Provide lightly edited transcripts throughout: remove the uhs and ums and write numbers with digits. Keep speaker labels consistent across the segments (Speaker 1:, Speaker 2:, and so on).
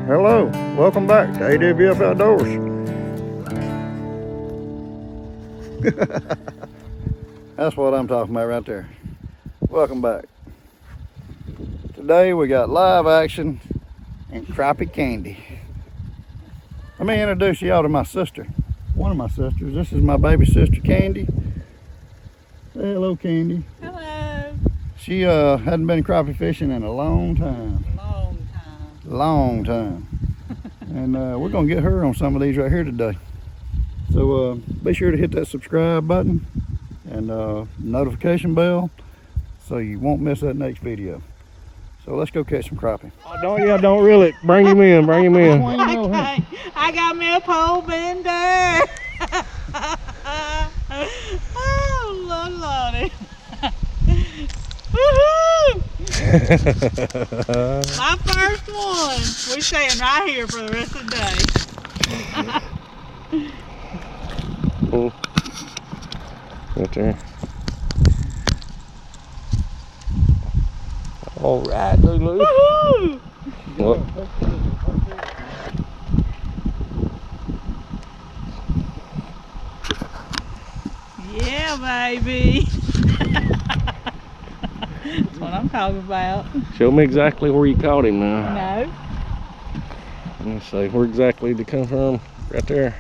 Speaker 1: Hello, welcome back to AWF Outdoors. That's what I'm talking about right there. Welcome back. Today we got live action and crappie candy. Let me introduce y'all to my sister. One of my sisters. This is my baby sister, Candy. Say hello, Candy.
Speaker 2: Hello.
Speaker 1: She hadn't been crappie fishing in a long time. Long time. And we're gonna get her on some of these right here today. So be sure to hit that subscribe button and notification bell so you won't miss that next video. So let's go catch some crappie.
Speaker 3: Oh, don't reel it. Bring him in, bring him in.
Speaker 2: Okay. I got me a pole bender. Oh, Lordy. Woohoo! My first one. We're staying right here for the rest of the day.
Speaker 3: Oh, right there. All right, Lulu.
Speaker 2: Woohoo!
Speaker 3: What?
Speaker 2: Yeah, baby. That's what I'm talking about.
Speaker 3: Show me exactly where you caught him now.
Speaker 2: No.
Speaker 3: Let me see where exactly to come from. Right there.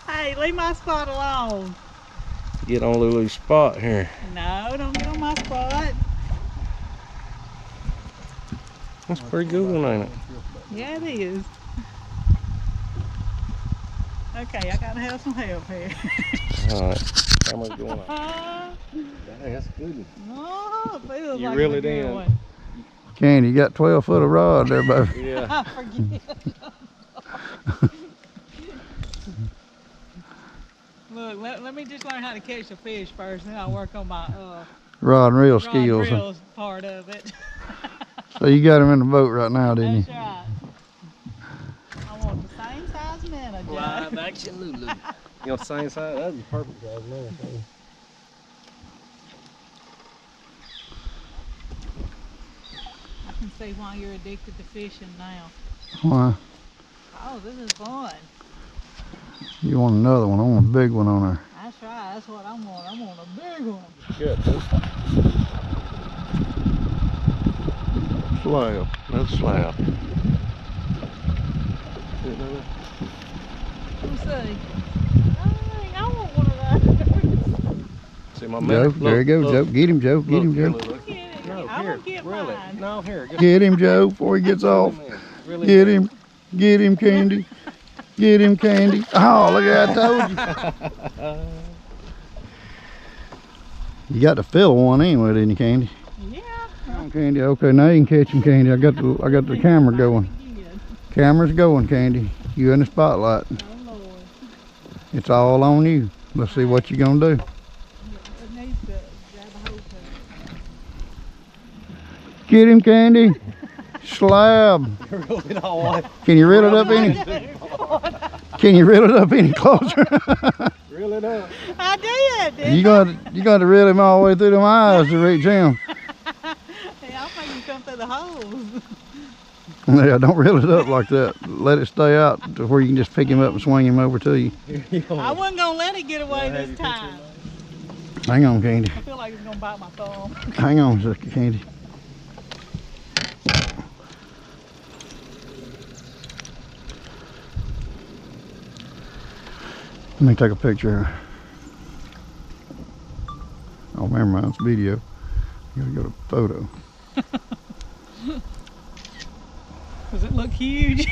Speaker 2: Hey, leave my spot alone.
Speaker 3: Get on Lulu's spot here.
Speaker 2: No, don't get on my spot.
Speaker 3: That's a pretty good one, ain't it?
Speaker 2: Yeah, it is. Okay, I gotta have some help here.
Speaker 3: Alright. Camera's going on. Dang, that's a good one.
Speaker 2: Oh, it feels
Speaker 3: You
Speaker 2: like
Speaker 3: reel
Speaker 2: a
Speaker 3: it
Speaker 2: good
Speaker 3: in.
Speaker 2: one.
Speaker 1: Candy, you got 12 foot of rod there, baby.
Speaker 3: Yeah.
Speaker 2: I forget. Look, let me just learn how to catch the fish first, then I'll work on my
Speaker 1: Rod and reel
Speaker 2: rod
Speaker 1: skills.
Speaker 2: reels part of it.
Speaker 1: So you got him in the boat right now, didn't you?
Speaker 2: That's right. I want the same size minnow, Joe.
Speaker 3: Live action Lulu. You want the same size? That'd be perfect size man.
Speaker 2: I can see why you're addicted to fishing now.
Speaker 1: Why?
Speaker 2: Oh, this is fun.
Speaker 1: You want another one? I want a big one on there.
Speaker 2: That's right. That's what I want. I want a big one.
Speaker 3: Good.
Speaker 1: Slab.
Speaker 3: Another slab.
Speaker 2: Let me see. Dang, I want one of those.
Speaker 3: See my
Speaker 1: Joe,
Speaker 3: minnow?
Speaker 1: there you go, Joe. Get him, Joe. Get him, Joe.
Speaker 2: Get it.
Speaker 3: No,
Speaker 2: I
Speaker 3: here,
Speaker 2: won't get
Speaker 3: reel
Speaker 2: mine.
Speaker 3: it. No, here.
Speaker 1: Get him, Joe, before he gets off.
Speaker 3: Reel
Speaker 1: Get him. Get him, Candy. Get him, Candy. Oh, look at that, I told you. You got to fill one anyway, didn't you, Candy?
Speaker 2: Yeah.
Speaker 1: Come on, Candy. Okay, now you can catch him, Candy. I got the camera going. Camera's going, Candy. You in the spotlight.
Speaker 2: Oh, Lord.
Speaker 1: It's all on you. Let's see what you're gonna do.
Speaker 2: It needs to grab a hold of it.
Speaker 1: Get him, Candy. Slab. Can you reel it up any? Can you reel it up any closer?
Speaker 3: Reel it up.
Speaker 2: I did.
Speaker 1: You got to reel him all the way through them eyes to reach him.
Speaker 2: Yeah, I think you come through the holes.
Speaker 1: Yeah, don't reel it up like that. Let it stay out to where you can just pick him up and swing him over to you.
Speaker 2: I wasn't gonna let it get away this time.
Speaker 1: Hang on, Candy.
Speaker 2: I feel like it's gonna bite my thumb.
Speaker 1: Hang on, Sister Candy. Let me take a picture. Oh, never mind, it's video. You gotta go to photo.
Speaker 2: Does it look huge?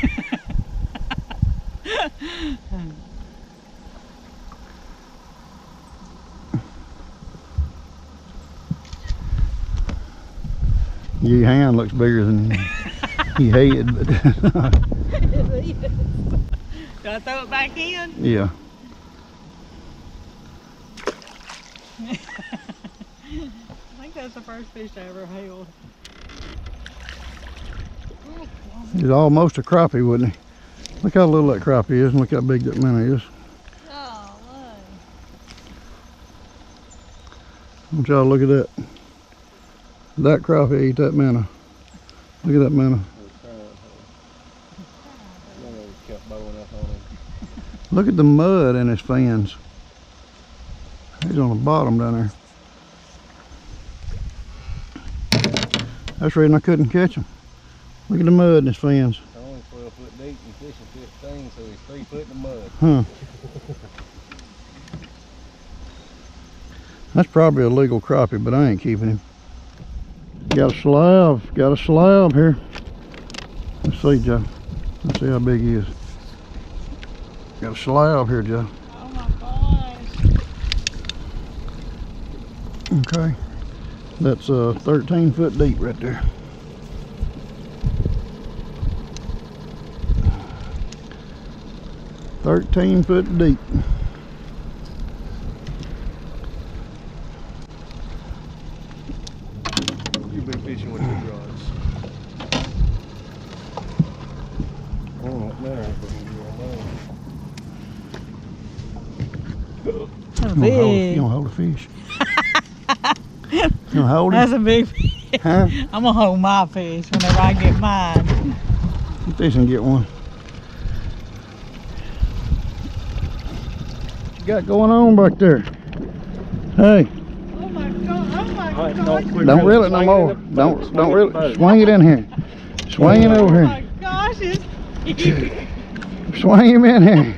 Speaker 1: Your hand looks bigger than your head, but
Speaker 2: Do I throw it back in?
Speaker 1: yeah.
Speaker 2: I think that's the first fish I ever held.
Speaker 1: He's almost a crappie, wouldn't he? Look how little that crappie is and look how big that minnow is.
Speaker 2: Oh, look.
Speaker 1: I want y'all to look at that. That crappie ate that minnow. Look at that minnow. Look at the mud in his fins. He's on the bottom down there. That's the reason I couldn't catch him. Look at the mud in his fins.
Speaker 3: It's only 12 foot deep and fishing 15, so he's 3 foot in the mud.
Speaker 1: Huh. That's probably a legal crappie, but I ain't keeping him. Got a slab. Got a slab here. Let's see, Joe. Let's see how big he is. Got a slab here, Joe.
Speaker 2: Oh my gosh.
Speaker 1: Okay. That's 13 foot deep right there. $13 deep.
Speaker 3: You've been fishing with your rods. Oh, there.
Speaker 2: So
Speaker 1: You
Speaker 2: big.
Speaker 1: gonna hold a fish? You gonna hold
Speaker 2: That's
Speaker 1: him?
Speaker 2: a big fish.
Speaker 1: Huh?
Speaker 2: I'm gonna hold my fish whenever I get mine.
Speaker 1: I'm fixing to get one. What you got going on back there? Hey,
Speaker 2: Oh my god! Oh my
Speaker 3: Alright,
Speaker 2: god!
Speaker 1: don't reel it no more. Don't reel it. Swing it in here. Swing it over
Speaker 2: Oh
Speaker 1: here.
Speaker 2: my gosh! It's huge.
Speaker 1: Swing him in here.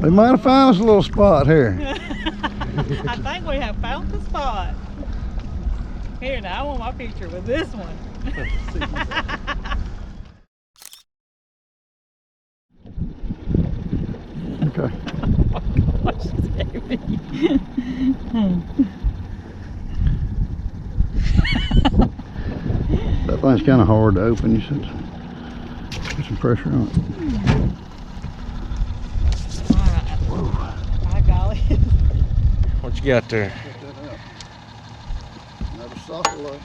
Speaker 1: We might have found us a little spot here.
Speaker 2: I think we have found the spot. Here now, I want my picture with this one.
Speaker 1: Okay.
Speaker 2: Gosh, it's heavy.
Speaker 1: That thing's kind of hard to open. You said put some pressure on it.
Speaker 2: By golly.
Speaker 3: What you got there?
Speaker 1: Another sockeye.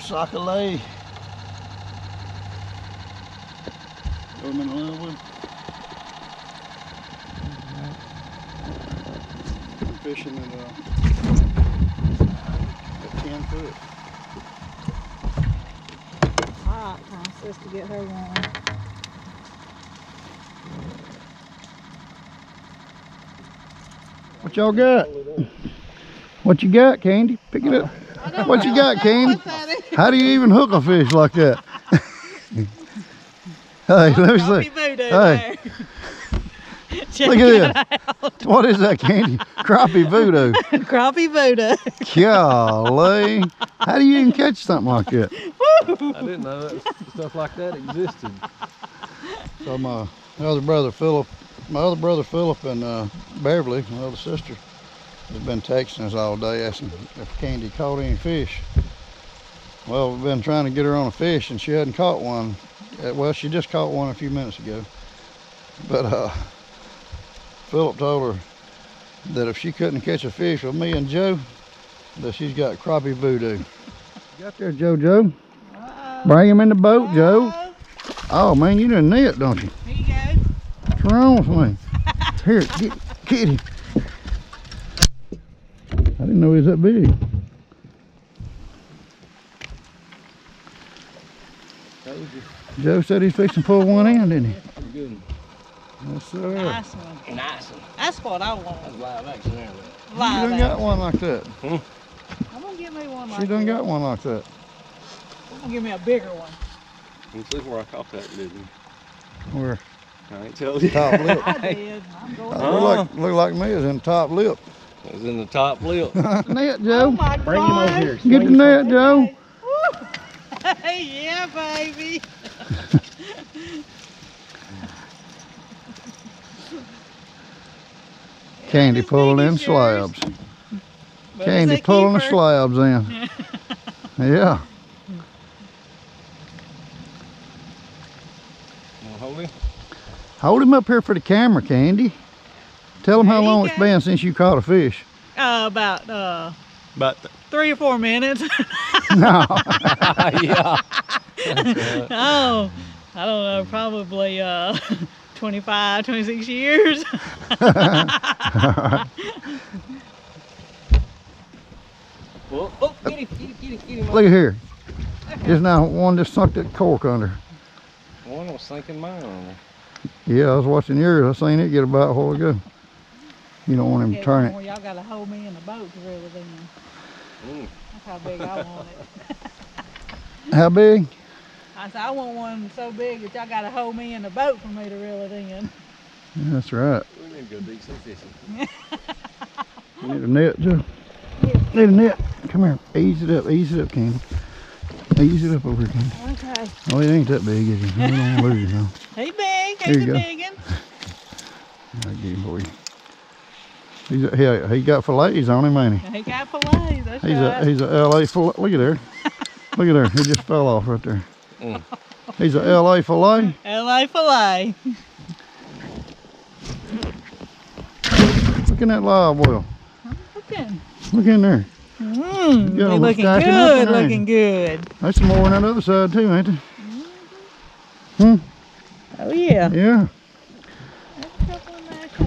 Speaker 1: Sockeye. Throw him in a little one. I'm fishing at 10 foot.
Speaker 2: Hot, process to get her one.
Speaker 1: What y'all got? What you got, Candy? Pick it up. What you got, Candy? How do you even hook a fish like that? Hey, let me
Speaker 2: Crappie
Speaker 1: see.
Speaker 2: voodoo
Speaker 1: Hey,
Speaker 2: there. Check
Speaker 1: look
Speaker 2: it
Speaker 1: at this.
Speaker 2: out.
Speaker 1: What is that, Candy? Crappie voodoo.
Speaker 2: Crappie voodoo.
Speaker 1: Golly. How do you even catch something like that?
Speaker 3: I didn't know that stuff like that existed.
Speaker 1: So my other brother Philip and Beverly, my other sister, has been texting us all day asking if Candy caught any fish. Well, we've been trying to get her on a fish and she hadn't caught one. Well, she just caught one a few minutes ago. But Philip told her that if she couldn't catch a fish with me and Joe, that she's got crappie voodoo. You got there, JoJo? Bring him in the boat, Joe. Oh man, you done net, don't you?
Speaker 2: Here you go.
Speaker 1: What's wrong with me? Here, get him. I didn't know he was that big. Joe said he's fixing to pull one in, didn't he?
Speaker 3: Pretty good.
Speaker 1: Yes, sir.
Speaker 2: Nice one.
Speaker 3: Nice one.
Speaker 2: That's what I want.
Speaker 3: That's live action there.
Speaker 1: She
Speaker 2: Live
Speaker 1: done got
Speaker 2: action.
Speaker 1: one like that.
Speaker 2: I'm gonna get me one like
Speaker 1: She done
Speaker 2: that.
Speaker 1: got one like that.
Speaker 2: I'm gonna give me a bigger one.
Speaker 3: You see where I caught that, didn't you?
Speaker 1: Where?
Speaker 3: I ain't telling you.
Speaker 1: Top lip.
Speaker 2: I did. I'm going.
Speaker 1: Look like me is in the top lip.
Speaker 3: It was in the top lip.
Speaker 1: Net,
Speaker 2: Oh
Speaker 1: Joe.
Speaker 2: my
Speaker 3: Bring him over here.
Speaker 1: Get the net, Joe.
Speaker 2: Yeah, baby.
Speaker 1: Candy pulling in
Speaker 2: yours.
Speaker 1: slabs. Candy pulling the slabs in. Yeah.
Speaker 3: Hold him.
Speaker 1: Hold him up here for the camera, Candy. Tell him how
Speaker 2: There you
Speaker 1: long it's
Speaker 2: go.
Speaker 1: been since you caught a fish.
Speaker 2: About
Speaker 3: About
Speaker 2: 3 or 4 minutes.
Speaker 1: No.
Speaker 3: yeah.
Speaker 2: Oh, I don't know, probably 25, 26 years.
Speaker 3: Well, oh, get him.
Speaker 1: Look at here. Just now, one just sunk that cork under.
Speaker 3: One was sinking mine on there.
Speaker 1: Yeah, I was watching yours. I seen it get about a while ago. You don't want him to turn it.
Speaker 2: Y'all gotta hold me in the boat to reel it in. That's how big I want it.
Speaker 1: How big?
Speaker 2: I said I want one so big that y'all gotta hold me in the boat for me to reel it in.
Speaker 1: Yeah, that's right.
Speaker 3: We need to go deep sea fishing.
Speaker 1: You need a net, Joe? Need a net. Come here. Ease it up, Candy. Ease it up over here, Candy.
Speaker 2: Okay.
Speaker 1: Oh, it ain't that big, is it? I don't want to lose it, huh?
Speaker 2: He big.
Speaker 1: Here
Speaker 2: He's
Speaker 1: you
Speaker 2: a
Speaker 1: go.
Speaker 2: big one.
Speaker 1: I'll get him for you. He got fillets on him, ain't he?
Speaker 2: He got fillets. That's right.
Speaker 1: He's a LA fillet. Look at there. Look at there. He just fell off right there. He's a LA fillet.
Speaker 2: LA fillet.
Speaker 1: Look in that live well.
Speaker 2: Looking.
Speaker 1: Look in there.
Speaker 2: Mmm.
Speaker 1: Got 'em
Speaker 2: They looking
Speaker 1: stacking up in
Speaker 2: good.
Speaker 1: there.
Speaker 2: Looking good.
Speaker 1: There's some more on that other side too, ain't there?
Speaker 2: Oh yeah.
Speaker 1: Yeah.
Speaker 2: There's a couple in there too.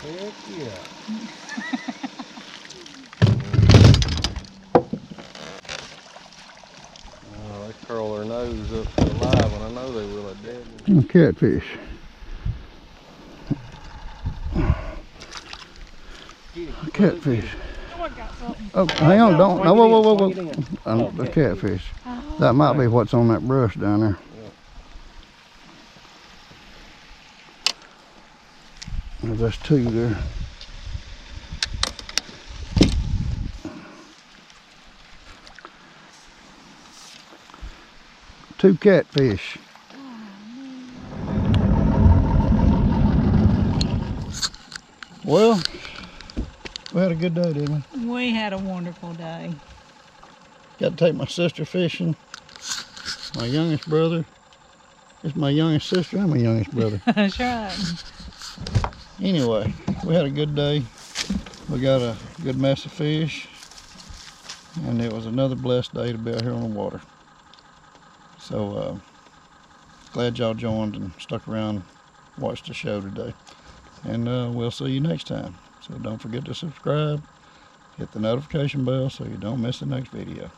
Speaker 3: Heck yeah. Oh, they curl their nose up to the live when I know they will at dead.
Speaker 1: Catfish. Catfish.
Speaker 2: Oh, I got something.
Speaker 1: Oh, hang on, don't. No, whoa. The catfish. That might be what's on that brush down there. Yeah. There's two there. Two catfish. Well, we had a good day, didn't we?
Speaker 2: We had a wonderful day.
Speaker 1: Got to take my sister fishing. My youngest brother. It's my youngest sister and my youngest brother.
Speaker 2: That's right.
Speaker 1: Anyway, we had a good day. We got a good mess of fish. And it was another blessed day to be out here on the water. So, glad y'all joined and stuck around and watched the show today. And we'll see you next time. So don't forget to subscribe, hit the notification bell so you don't miss the next video.